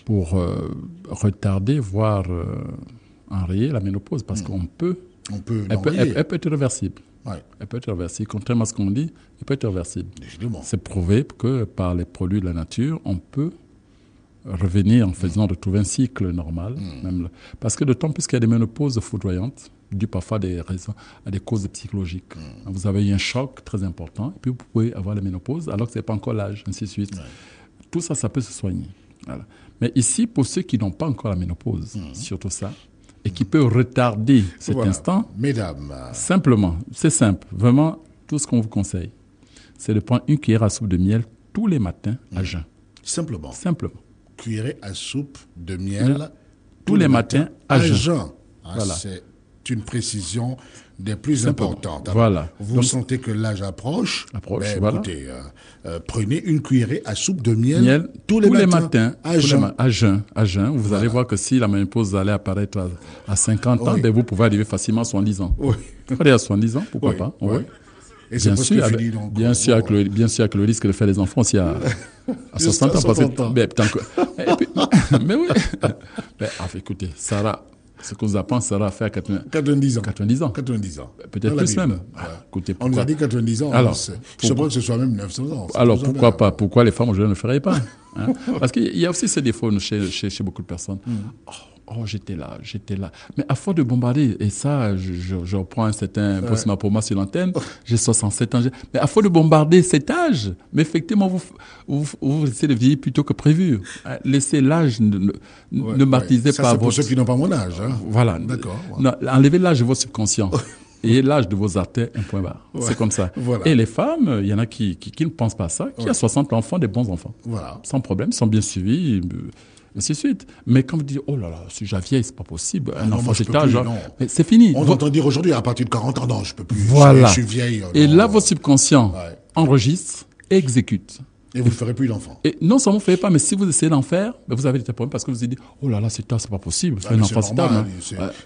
pour retarder, voire enrayer la ménopause parce qu'on peut... Elle peut être réversible. Ouais. Elle peut être réversible. Contrairement à ce qu'on dit, elle peut être réversible. Décidément. C'est prouvé que par les produits de la nature, on peut revenir en faisant retrouver un cycle normal. Parce que d'autant plus qu'il y a des ménopauses foudroyantes, dues parfois à des causes psychologiques. Vous avez eu un choc très important, et puis vous pouvez avoir la ménopause alors que ce n'est pas encore l'âge, ainsi de suite. Tout ça, ça peut se soigner. Voilà. Mais ici, pour ceux qui n'ont pas encore la ménopause, surtout ça, et qui peut retarder cet instant, mesdames, simplement, c'est simple, vraiment, tout ce qu'on vous conseille, c'est de prendre une cuillère à soupe de miel tous les matins à jeun. Simplement. Cuillerée à soupe de miel tous les matins à jeun. Voilà. C'est une précision des plus importantes. Alors, voilà. Vous sentez que l'âge approche. Voilà. Écoutez, prenez une cuillerée à soupe de miel tous les matins à jeun. Vous allez voir que si la ménopause allait apparaître à 50 ans, ben vous pouvez arriver facilement à 70 ans. Oui. Vous allez à 70 ans, pourquoi pas. Oui. Et bien sûr, bien sûr, avec le risque de faire des enfants aussi à 60 ans. Mais oui. Écoutez, Sarah, ce qu'on vous apprend, Sarah a fait à 90 ans. 90 ans. Peut-être plus même. Écoutez, on nous a dit 90 ans. Alors, je pense que ce soit même 900 ans. Alors, pourquoi pas? Pourquoi les femmes aujourd'hui ne le feraient pas? Parce qu'il y a aussi ces défauts chez beaucoup de personnes. J'étais là. Mais à force de bombarder, et ça, je reprends un certain pour moi sur l'antenne, j'ai 67 ans. Mais à force de bombarder cet âge, mais effectivement, vous laissez le vieillir plutôt que prévu. Laissez l'âge, ne martyrisez pas c'est pour ceux qui n'ont pas mon âge. Hein. Voilà. D'accord. Non, enlevez l'âge de votre subconscient. Et l'âge de vos artères, un point barre. C'est comme ça. Voilà. Et les femmes, il y en a qui ne pensent pas à ça, qui a 60 enfants, des bons enfants. Voilà. Sans problème, ils sont bien suivis, ainsi de suite. Mais quand vous dites, oh là là, si j'ai vieille, c'est pas possible. Un enfant cet âge, mais c'est fini. On entend dire aujourd'hui, à partir de 40 ans, non, je peux plus. Voilà. Je suis vieille. Et là, votre subconscient enregistre et exécute. Et vous ne ferez plus d'enfant. Et non seulement vous ne ferez pas, mais si vous essayez d'en faire, vous avez des problèmes parce que vous vous dites, oh là là, c'est tard, c'est pas possible. Un enfant, c'est tard.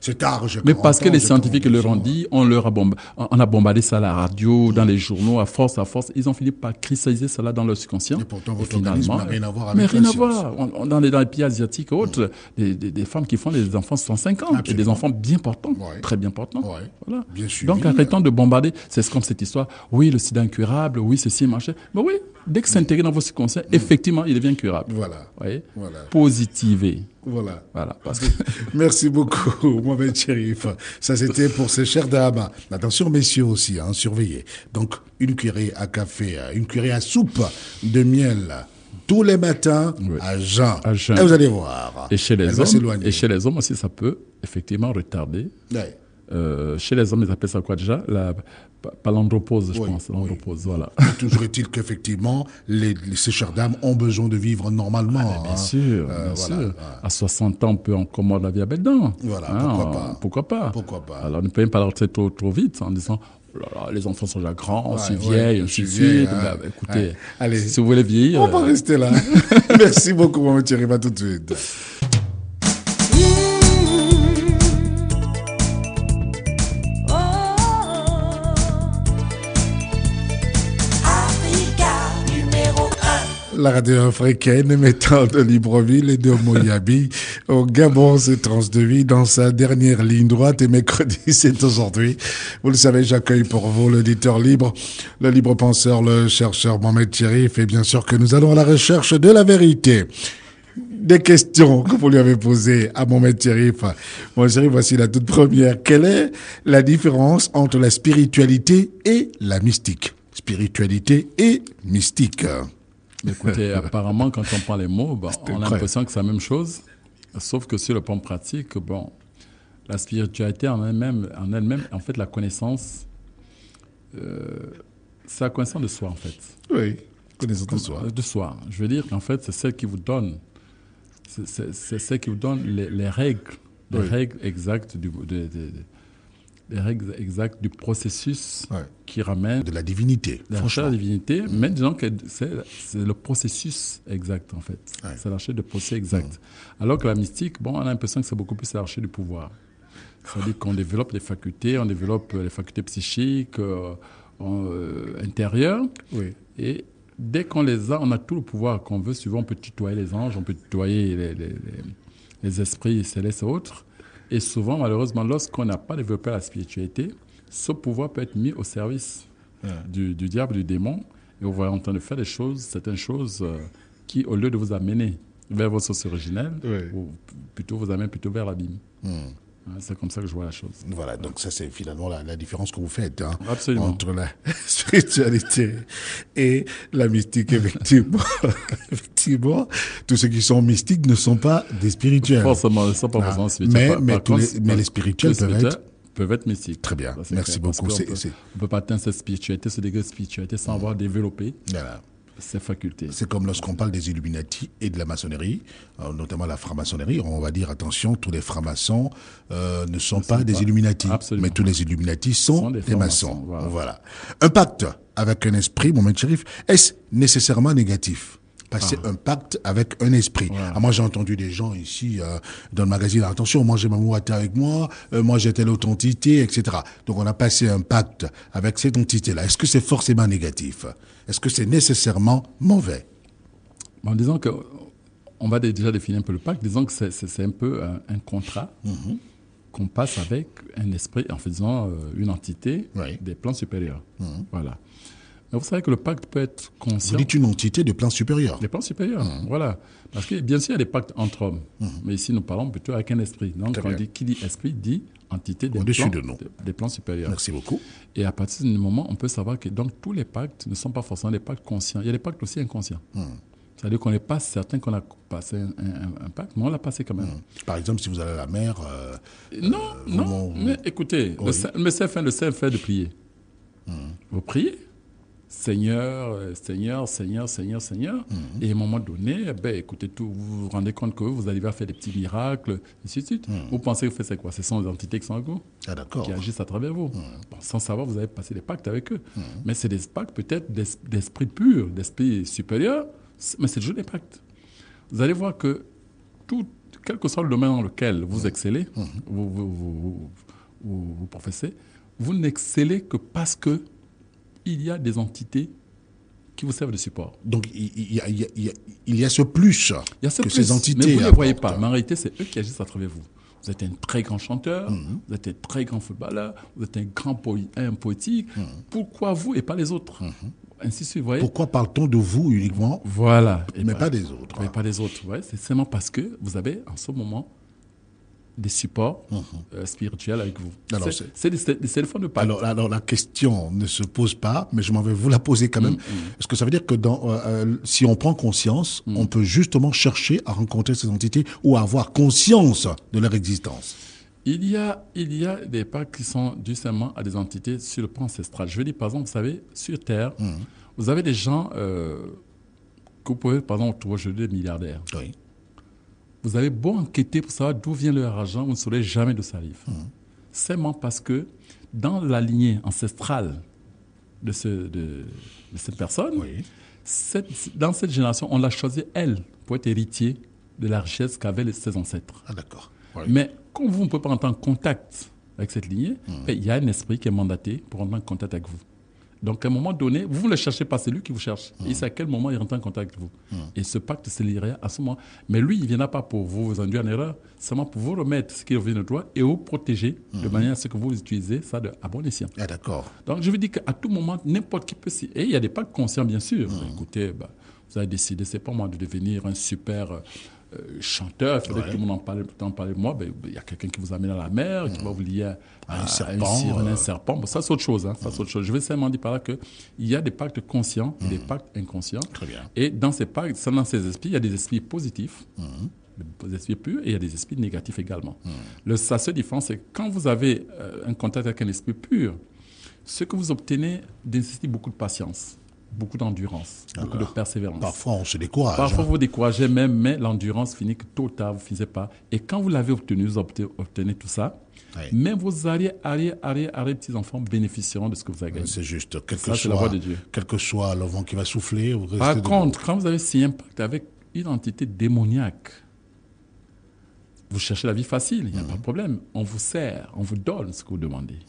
C'est tard, mais parce que les scientifiques leur ont dit, on a bombardé ça à la radio, dans les journaux, à force, ils ont fini par cristalliser cela dans leur subconscient. Et pourtant, votre organisme n'a rien à voir avec mais rien à voir. Dans les pays asiatiques et autres, des femmes qui font des enfants 65 ans, et des enfants bien portants, très bien portants. Voilà. Bien sûr. Donc, arrêtons de bombarder. C'est comme cette histoire. Oui, le sida incurable, oui, ceci, machin. Mais oui, dès que c'est intégré dans vos subconscients, effectivement, il devient curable. Voilà. Voyez? Voilà. Positiver. Voilà. Parce que... Merci beaucoup, Mohamed Cherif. Ça, c'était pour ces chères dames. Attention, messieurs aussi, surveillez. Donc, une cuillerée à café, une cuillerée à soupe de miel tous les matins à jeun. Et vous allez voir. Et chez les hommes aussi, ça peut effectivement retarder. Ouais. Chez les hommes, ils appellent ça quoi déjà? Pas l'andropause, je pense. L'andropause, voilà. Toujours est-il qu'effectivement, ces chères dames ont besoin de vivre normalement. Bien sûr. À 60 ans, on peut encore mordre la vie à belle dent. Voilà, pourquoi pas. Alors, ne peut même pas leur trop vite en disant, oh là là, les enfants sont déjà grands, si vieilles, ainsi de suite. Écoutez, allez, si vous voulez vieillir... On va rester là. Merci beaucoup, Mohamed Cherif. À tout de suite. La radio africaine émettant de Libreville et de Moyabi au Gabon, c'est Trans de Vie dans sa dernière ligne droite et mercredi, c'est aujourd'hui. Vous le savez, j'accueille pour vous l'auditeur libre, le libre penseur, le chercheur Mohamed Cherif et bien sûr que nous allons à la recherche de la vérité. Des questions que vous lui avez posées à Mohamed Cherif. Mohamed Cherif, voici la toute première. Quelle est la différence entre la spiritualité et la mystique? Spiritualité et mystique. Écoutez, apparemment, quand on prend les mots, on a l'impression que c'est la même chose, sauf que sur le plan pratique, la spiritualité en elle-même, en fait, la connaissance, c'est la connaissance de soi, en fait. Oui, connaissance de soi. De soi. Je veux dire qu'en fait, c'est celle qui vous donne, les règles, règles exactes les règles exactes du processus qui ramène... De la divinité. La recherche de la divinité, mais disons que c'est le processus exact, en fait. C'est la recherche de processus exact. Alors que la mystique, on a l'impression que c'est beaucoup plus la recherche du pouvoir. C'est-à-dire qu'on développe les facultés, psychiques, intérieures. Oui. Et dès qu'on les a, on a tout le pouvoir qu'on veut. Souvent, on peut tutoyer les anges, on peut tutoyer les esprits célestes et autres. Et souvent, malheureusement, lorsqu'on n'a pas développé la spiritualité, ce pouvoir peut être mis au service du diable, du démon, et vous voyez en train de faire certaines choses qui, au lieu de vous amener vers votre source originelle, ou plutôt vous amènent plutôt vers l'abîme. C'est comme ça que je vois la chose. Voilà, donc ça c'est finalement la différence que vous faites Absolument. entre la spiritualité et la mystique, effectivement. Effectivement, tous ceux qui sont mystiques ne sont pas des spirituels. Forcément, ils ne sont pas forcément spirituels. Mais les spirituels peuvent être mystiques. Très bien, merci clair, beaucoup. On ne peut pas atteindre cette spiritualité, ce degré de spiritualité sans avoir développé ses facultés. C'est comme lorsqu'on parle des Illuminati et de la maçonnerie, notamment la franc-maçonnerie, on va dire attention, tous les francs-maçons ne sont pas des Illuminati, mais tous les Illuminati sont des maçons. Voilà. Un pacte avec un esprit, mon maître Chérif, est-ce nécessairement négatif ? Passer un pacte avec un esprit. Moi, j'ai entendu des gens ici dans le magazine, attention, moi j'ai ma mouata avec moi, moi j'ai telle autre entité, etc. Donc on a passé un pacte avec cette entité-là. Est-ce que c'est forcément négatif ? Est-ce que c'est nécessairement mauvais ? En disant on va déjà définir un peu le pacte, disons que c'est un peu un contrat qu'on passe avec un esprit, en faisant une entité des plans supérieurs. Voilà. Mais vous savez que le pacte peut être conscient. Vous dites une entité de plan supérieur. Des plans supérieurs, voilà. Parce que bien sûr, il y a des pactes entre hommes. Mais ici, nous parlons plutôt avec un esprit. Donc, qui dit esprit, dit entité des plans supérieurs. Merci beaucoup. Et à partir du moment, on peut savoir que donc, tous les pactes ne sont pas forcément des pactes conscients. Il y a des pactes aussi inconscients. C'est-à-dire qu'on n'est pas certain qu'on a passé un pacte, mais on l'a passé quand même. Par exemple, si vous allez à la mer... non, mais écoutez, le seul fait de prier. Vous priez. Seigneur. Et à un moment donné, écoutez, vous vous rendez compte que vous arrivez à faire des petits miracles, et ainsi de suite. Vous pensez que c'est quoi ? Ce sont des entités qui sont avec vous, qui agissent à travers vous. Bon, sans savoir, vous avez passé des pactes avec eux. Mais c'est des pactes peut-être d'esprit pur, d'esprit supérieur, mais c'est toujours des pactes. Vous allez voir que quel que soit le domaine dans lequel vous excellez, vous professez, vous n'excellez que parce que il y a des entités qui vous servent de support. Donc, il y a ce plus ces entités. Mais vous ne les voyez pas. Mais en réalité, c'est eux qui agissent à travers vous. Vous êtes un très grand chanteur, vous êtes un très grand footballeur, vous êtes un grand poétique. Pourquoi vous et pas les autres Ainsi de suite, vous voyez. Pourquoi parle-t-on de vous uniquement mais pas des autres. Mais pas des autres, c'est seulement parce que vous avez en ce moment des supports spirituels avec vous. Alors, c'est des téléphones de pacte. Alors, la question ne se pose pas, mais je m'en vais vous la poser quand même. Est-ce que ça veut dire que si on prend conscience, on peut justement chercher à rencontrer ces entités ou à avoir conscience de leur existence ? Il y a des pactes qui sont dus seulement à des entités sur le plan ancestral. Je veux dire, par exemple, vous savez, sur Terre, vous avez des gens que vous pouvez, par exemple, trouver aujourd'hui des milliardaires. Oui. Vous avez beau enquêter pour savoir d'où vient leur argent, vous ne saurez jamais d'où ça arrive. Seulement parce que dans la lignée ancestrale de cette personne, dans cette génération, on l'a choisi, elle, pour être héritier de la richesse qu'avaient ses ancêtres. Ah, d'accord. Oui. Mais comme vous ne pouvez pas entrer en contact avec cette lignée, il y a un esprit qui est mandaté pour entrer en contact avec vous. Donc, à un moment donné, vous ne le cherchez pas, c'est lui qui vous cherche. Et c'est à quel moment il rentre en contact avec vous. Et ce pacte se lierait à ce moment. Mais lui, il ne viendra pas pour vous induire en erreur, seulement pour vous remettre ce qui revient de droit et vous protéger de manière à ce que vous utilisez ça à bon escient. Ah, d'accord. Donc, je veux dire qu'à tout moment, n'importe qui peut s'y... Et il y a des pactes conscients, bien sûr. Écoutez, vous avez décidé, c'est pas moi, de devenir un super... chanteur, il faudrait que tout le monde en parle de moi, il y a quelqu'un qui vous amène à la mer, qui va vous lier à un serpent. Bon, ça, c'est autre chose. Ça, c'est autre chose. Je vais seulement dire par là qu'il y a des pactes conscients et des pactes inconscients. Très bien. Et dans ces pactes, dans ces esprits, il y a des esprits positifs, des esprits purs, et il y a des esprits négatifs également. La seule différence, c'est que quand vous avez un contact avec un esprit pur, ce que vous obtenez nécessite beaucoup de patience. Beaucoup d'endurance, beaucoup de persévérance. Parfois, on se décourage. Parfois, vous découragez même, mais l'endurance finit que tôt ou tard, vous ne finissez pas. Et quand vous l'avez obtenu, vous obtenez tout ça, même vos arrière-petits-enfants bénéficieront de ce que vous avez gagné. C'est juste. C'est la voie de Dieu. Quel que soit le vent qui va souffler, vous restez Par contre, quand vous avez signé un pacte avec une entité démoniaque, vous cherchez la vie facile, il n'y a pas de problème. On vous sert, on vous donne ce que vous demandez.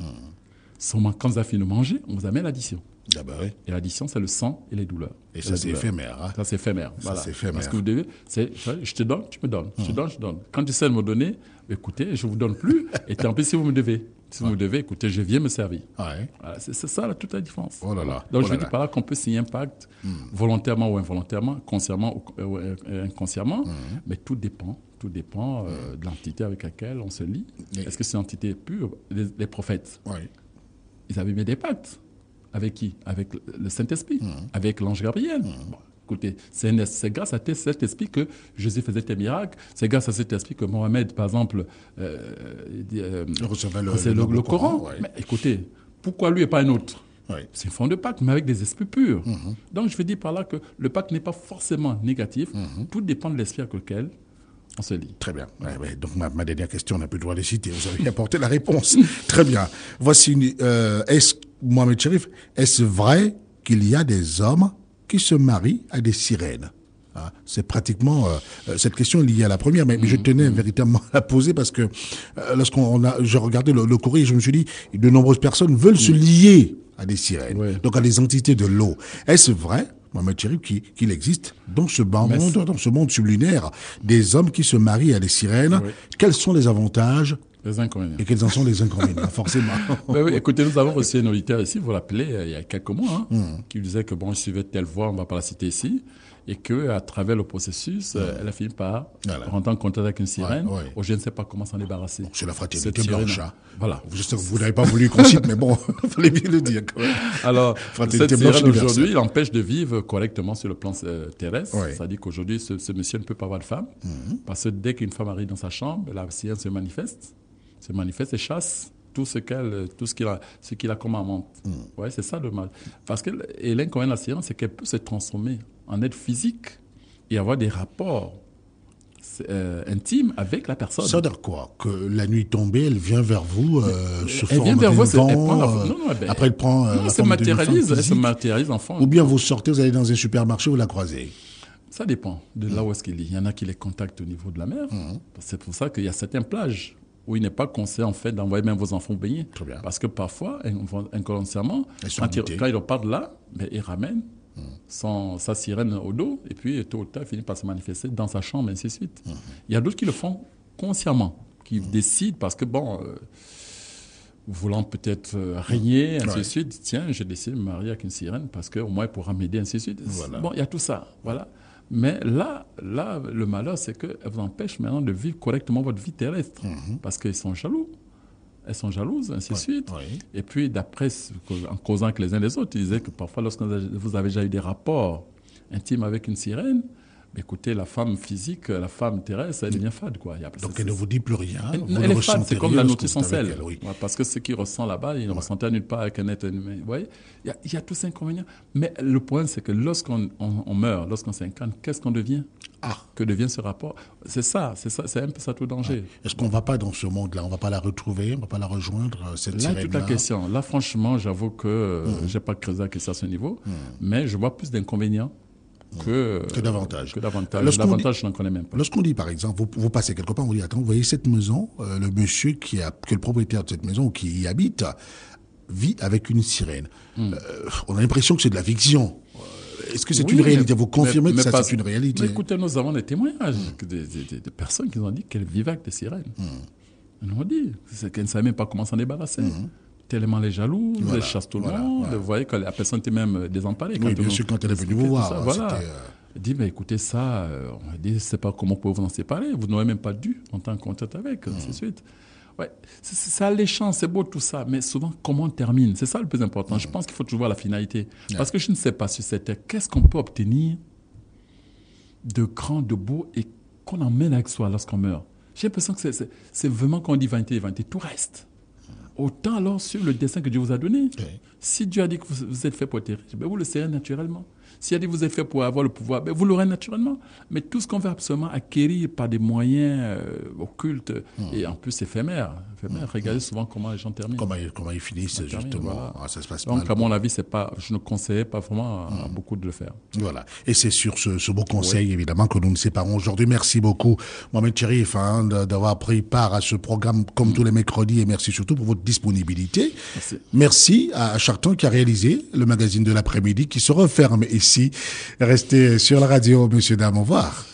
Seulement, quand vous avez fini de manger, on vous amène l'addition. Ah bah oui. Et l'addiction, c'est le sang et les douleurs. Et ça, c'est éphémère. Hein. Ça, c'est éphémère. Ça, Voilà. c'est éphémère. Parce que vous devez, je te donne, tu me donnes. Je te donne, je te donne. Quand tu sais me donner, écoutez, je ne vous donne plus. Et en plus, si vous me devez, écoutez, je viens me servir. Ouais. Voilà, c'est ça toute la différence. Oh là là. Donc, Oh je là dis là. par là qu'on peut signer un pacte, volontairement ou involontairement, consciemment ou inconsciemment, mais tout dépend de l'entité avec laquelle on se lie. Est-ce que c'est une entité pure? Les prophètes, Ouais. ils avaient mis des pactes. Avec qui? Avec le Saint-Esprit, avec l'ange Gabriel. Bon, écoutez, c'est grâce à cet esprit que Jésus faisait des miracles. C'est grâce à cet esprit que Mohamed, par exemple, recevait le Coran. Ouais. Mais écoutez, pourquoi lui et pas un autre? Ouais. C'est une forme de pacte, mais avec des esprits purs. Donc, je veux dire par là que le pacte n'est pas forcément négatif. Tout dépend de l'esprit avec lequel on se lie. Très bien. Ouais. Donc, ma dernière question, on n'a plus le droit de les citer. Vous avez apporté la réponse. Très bien. Voici Mohamed Cherif, est-ce vrai qu'il y a des hommes qui se marient à des sirènes? C'est pratiquement cette question est liée à la première, mais je tenais véritablement à la poser parce que j'ai regardé le courrier, je me suis dit, de nombreuses personnes veulent se lier à des sirènes, donc à des entités de l'eau. Est-ce vrai, Mohamed Cherif, qu'il existe dans ce monde sublunaire des hommes qui se marient à des sirènes? Quels sont les avantages? Les inconvénients. Et quels en sont les inconvénients, forcément? Oui, écoutez, nous avons reçu un auditeur ici, vous l'appelez, il y a quelques mois, qui disait que bon, je suivais telle voie, on ne va pas la citer ici, et qu'à travers le processus, elle a fini par rentrer en contact avec une sirène, ou je ne sais pas comment s'en débarrasser. C'est la fraternité blanche. Voilà. Vous n'avez pas voulu qu'on cite, mais bon, il fallait bien le dire quand même. Alors, cette sirène aujourd'hui, il empêche de vivre correctement sur le plan terrestre. C'est-à-dire qu'aujourd'hui, ce monsieur ne peut pas avoir de femme, parce que dès qu'une femme arrive dans sa chambre, la sirène se manifeste et chasse tout ce qu'il a comme amante. Ouais, c'est ça le mal. Parce que l'inconvénient de la sirène, c'est qu'elle peut se transformer en être physique et avoir des rapports intimes avec la personne. Ça veut dire quoi? Que la nuit tombée, elle vient vers vous elle vient vers vous, après elle prend elle se matérialise en forme. Ou bien vous sortez, vous allez dans un supermarché, vous la croisez. Ça dépend de là où est-ce qu'il est. Il y en a qui les contactent au niveau de la mer. C'est pour ça qu'il y a certaines plages où il n'est pas conseillé en fait d'envoyer même vos enfants baigner. Parce que parfois, inconsciemment, quand ils repartent là, ils ramènent sa sirène au dos et puis tôt ou tard, il finit par se manifester dans sa chambre, et ainsi de suite. Il y a d'autres qui le font consciemment, qui décident parce que voulant peut-être régner, ainsi de suite, tiens, j'ai décidé de me marier avec une sirène parce qu'au moins elle pourra m'aider, ainsi de suite. Voilà. Bon, il y a tout ça, voilà. Mais là, le malheur, c'est qu'elle vous empêche maintenant de vivre correctement votre vie terrestre. Parce qu'ils sont jaloux. Elles sont jalouses, ainsi de suite. Et puis, d'après, en causant avec les uns les autres, ils disaient que parfois, lorsque vous avez déjà eu des rapports intimes avec une sirène, écoutez, la femme physique, la femme terrestre, elle devient fade, quoi. Donc, elle ne vous dit plus rien. Elle est fade, c'est comme la nourriture sans sel. Parce que ce qu'il ressent là-bas, il ne ressentait nulle part avec un être humain. Vous voyez, il y a tous ces inconvénients. Mais le point, c'est que lorsqu'on meurt, lorsqu'on s'incarne, qu'est-ce qu'on devient? Que devient ce rapport? C'est ça, c'est un peu ça tout danger. Est-ce qu'on ne va pas dans ce monde-là? On ne va pas la retrouver? On ne va pas la rejoindre, cette sirène-là? Là, toute la question. Là, franchement, j'avoue que je n'ai pas creusé la question à ce niveau. Mais je vois plus d'inconvénients que d'avantages. L'avantage, je n'en connais même pas. Lorsqu'on dit, par exemple, vous passez quelque part, on dit, attends, vous voyez cette maison, le monsieur qui est le propriétaire de cette maison ou qui y habite, vit avec une sirène. On a l'impression que c'est de la fiction. Est-ce que c'est une réalité? Vous confirmez que ça, c'est une réalité? Mais écoutez, nous avons des témoignages de personnes qui nous ont dit qu'elles vivaient avec des sirènes. Elles nous ont dit qu'elles ne savaient même pas comment s'en débarrasser. Tellement les jaloux, les chassent tout le monde. Vous voyez que la personne était même désemparée. Oui, bien sûr, quand elle est venue vous voir. Elle dit, mais écoutez, ça, on dit, je ne sais pas comment vous pouvez vous en séparer. Vous n'aurez même pas dû entrer en contact avec, ainsi de suite. Ouais, c'est alléchant, c'est beau tout ça, mais souvent, comment on termine? C'est ça le plus important. Je pense qu'il faut toujours voir la finalité. Parce que je ne sais pas sur cette terre, qu'est-ce qu'on peut obtenir de grand, de beau et qu'on emmène avec soi lorsqu'on meurt? J'ai l'impression que c'est vraiment quand on dit vanité, tout reste. Autant alors sur le destin que Dieu vous a donné. Si Dieu a dit que vous êtes fait pour être riche, vous le serez naturellement. S'il y a dit vous êtes fait pour avoir le pouvoir, vous l'aurez naturellement. Mais tout ce qu'on veut absolument acquérir par des moyens occultes et en plus éphémères. Regardez souvent comment les gens terminent. Comment ils finissent, justement. Voilà. Ça se passe Donc, mal. à mon avis, je ne conseillais pas vraiment à beaucoup de le faire. Voilà. Et c'est sur ce beau conseil, évidemment, que nous nous séparons aujourd'hui. Merci beaucoup, Mohamed Cherif, d'avoir pris part à ce programme comme tous les mercredis, et merci surtout pour votre disponibilité. Merci à Charton qui a réalisé le magazine de l'après-midi qui se referme ici. Restez sur la radio, messieurs, dames, au revoir.